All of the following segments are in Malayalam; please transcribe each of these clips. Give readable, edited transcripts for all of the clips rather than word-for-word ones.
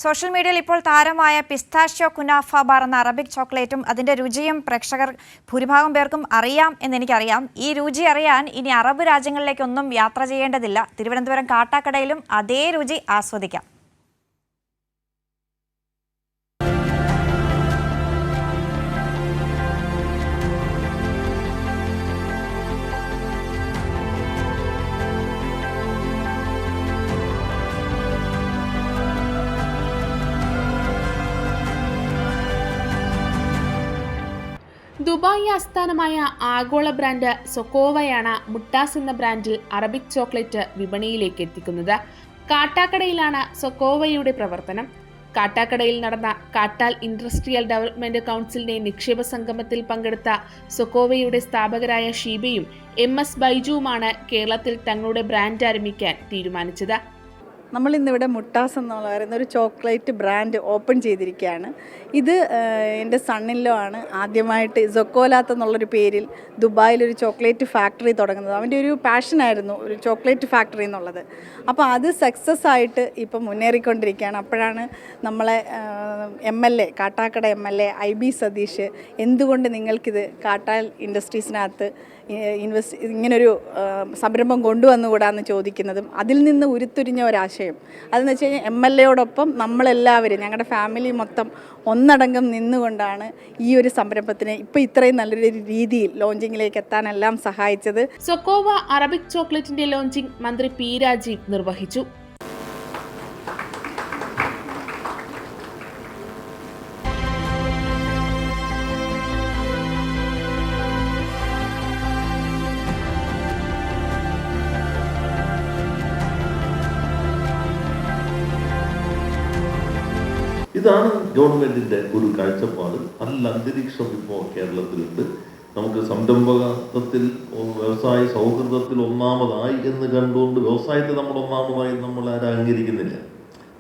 സോഷ്യൽ മീഡിയയിൽ ഇപ്പോൾ താരമായ പിസ്താഷ്യോ കുനാഫ ബാർ എന്ന അറബിക് ചോക്ലേറ്റും അതിന്റെ രുചിയും പ്രേക്ഷകർ ഭൂരിഭാഗം പേർക്കും അറിയാം എന്നെനിക്കറിയാം. ഈ രുചി അറിയാൻ ഇനി അറബ് രാജ്യങ്ങളിലേക്കൊന്നും യാത്ര ചെയ്യേണ്ടതില്ല. തിരുവനന്തപുരം കാട്ടാക്കടയിലും അതേ രുചി ആസ്വദിക്കാം. ദുബായ് ആസ്ഥാനമായ ആഗോള ബ്രാൻഡ് സൊക്കോവയാണ് മുട്ടാസ് എന്ന ബ്രാൻഡിൽ അറബിക് ചോക്ലേറ്റ് വിപണിയിലേക്ക് എത്തിക്കുന്നത്. കാട്ടാക്കടയിലാണ് സൊക്കോവയുടെ പ്രവർത്തനം. കാട്ടാക്കടയിൽ നടന്ന കാട്ടാൽ ഇൻഡസ്ട്രിയൽ ഡെവലപ്മെന്റ് കൗൺസിലിന്റെ നിക്ഷേപ സംഗമത്തിൽ പങ്കെടുത്ത സൊക്കോവയുടെ സ്ഥാപകരായ ഷീബയും MS ബൈജുവുമാണ് കേരളത്തിൽ തങ്ങളുടെ ബ്രാൻഡ് ആരംഭിക്കാൻ തീരുമാനിച്ചത്. നമ്മളിന്നിവിടെ മുട്ടാസ് എന്ന് പറയുന്ന ഒരു ചോക്ലേറ്റ് ബ്രാൻഡ് ഓപ്പൺ ചെയ്തിരിക്കുകയാണ്. ഇത് എൻ്റെ സണ്ണിലോ ആണ് ആദ്യമായിട്ട് സൊക്കോലാത്ത് എന്നുള്ളൊരു പേരിൽ ദുബായിലൊരു ചോക്ലേറ്റ് ഫാക്ടറി തുടങ്ങുന്നത്. അവൻ്റെ ഒരു പാഷനായിരുന്നു ഒരു ചോക്ലേറ്റ് ഫാക്ടറി എന്നുള്ളത്. അപ്പോൾ അത് സക്സസ് ആയിട്ട് ഇപ്പം മുന്നേറിക്കൊണ്ടിരിക്കുകയാണ്. അപ്പോഴാണ് നമ്മളെ MLA Kattakada MLA IB Satheesh എന്തുകൊണ്ട് നിങ്ങൾക്കിത് കാട്ടാൽ ഇൻഡസ്ട്രീസിനകത്ത് ഇങ്ങനൊരു സംരംഭം കൊണ്ടുവന്നുകൂടാന്ന് ചോദിക്കുന്നതും അതിൽ നിന്ന് ഉരുത്തിരിഞ്ഞ ഒരാശയം അതെന്ന് വെച്ച് കഴിഞ്ഞാൽ MLAയോടൊപ്പം നമ്മളെല്ലാവരും ഞങ്ങളുടെ ഫാമിലി മൊത്തം ഒന്നടങ്കം നിന്നുകൊണ്ടാണ് ഈ ഒരു സംരംഭത്തിന് ഇപ്പോൾ ഇത്രയും നല്ലൊരു രീതിയിൽ ലോഞ്ചിങ്ങിലേക്ക് എത്താനെല്ലാം സഹായിച്ചത്. സൊക്കോവ അറബിക് ചോക്ലേറ്റിന്റെ ലോഞ്ചിങ് മന്ത്രി P രാജീവ് നിർവഹിച്ചു. ഇതാണ് ഗവൺമെന്റിന്റെ ഒരു കാഴ്ചപ്പാട്. നല്ല അന്തരീക്ഷം ഇപ്പോൾ കേരളത്തിലുണ്ട്. നമുക്ക് സംരംഭകത്വത്തിൽ വ്യവസായ സൗഹൃദത്തിൽ ഒന്നാമതായി എന്ന് കണ്ടുകൊണ്ട് വ്യവസായത്തെ നമ്മൾ ഒന്നാമതായി നമ്മൾ ആരും അംഗീകരിക്കുന്നില്ല.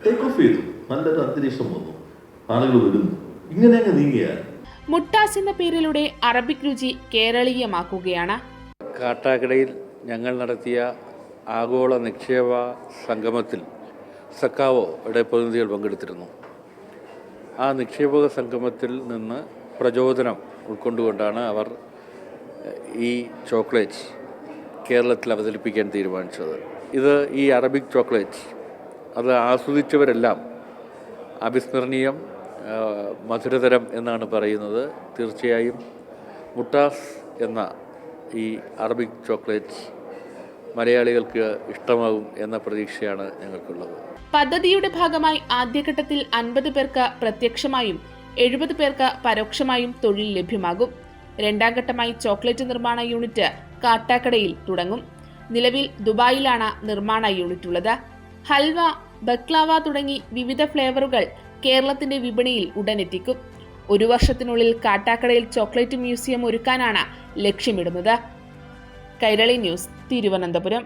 ടേക്ക് ഓഫ് ചെയ്തു, നല്ലൊരു അന്തരീക്ഷം വന്നു, ആളുകൾ വരുന്നു, ഇങ്ങനെ അങ്ങ് നീങ്ങിയാൽ. മുട്ടാസ് എന്ന പേരിലൂടെ അറബിക് രുചി കേരളീയമാക്കുകയാണ്. കാട്ടാക്കടയിൽ ഞങ്ങൾ നടത്തിയ ആഗോള നിക്ഷേപ സംഗമത്തിൽ സക്കാവോയുടെ പ്രതിനിധികൾ പങ്കെടുത്തിരുന്നു. ആ നിക്ഷേപക സംഗമത്തിൽ നിന്ന് പ്രചോദനം ഉൾക്കൊണ്ടുകൊണ്ടാണ് അവർ ഈ ചോക്ലേറ്റ് കേരളത്തിൽ അവതരിപ്പിക്കാൻ തീരുമാനിച്ചത്. ഇത് ഈ അറബിക് ചോക്ലേറ്റ് അത് ആസ്വദിച്ചവരെല്ലാം അവിസ്മരണീയം, മധുരതരം എന്നാണ് പറയുന്നത്. തീർച്ചയായും മുട്ടാസ് എന്ന ഈ അറബിക് ചോക്ലേറ്റ് മലയാളികൾക്ക് ഇഷ്ടമാകും എന്ന പ്രതീക്ഷയാണ് ഞങ്ങൾക്കുള്ളത്. പദ്ധതിയുടെ ഭാഗമായി ആദ്യഘട്ടത്തിൽ 50 പേർക്ക് പ്രത്യക്ഷമായും 70 പേർക്ക് പരോക്ഷമായും തൊഴിൽ ലഭ്യമാകും. രണ്ടാം ഘട്ടമായി ചോക്ലേറ്റ് നിർമ്മാണ യൂണിറ്റ് കാട്ടാക്കടയിൽ തുടങ്ങും. നിലവിൽ ദുബായിലാണ് നിർമ്മാണ യൂണിറ്റ് ഉള്ളത്. ഹൽവ, ബക്ലാവ തുടങ്ങി വിവിധ ഫ്ലേവറുകൾ കേരളത്തിന്റെ വിപണിയിൽ ഉടനെത്തിക്കും. 1 വർഷത്തിനുള്ളിൽ കാട്ടാക്കടയിൽ ചോക്ലേറ്റ് മ്യൂസിയം ഒരുക്കാനാണ് ലക്ഷ്യമിടുന്നത്. കൈരളി ന്യൂസ്, തിരുവനന്തപുരം.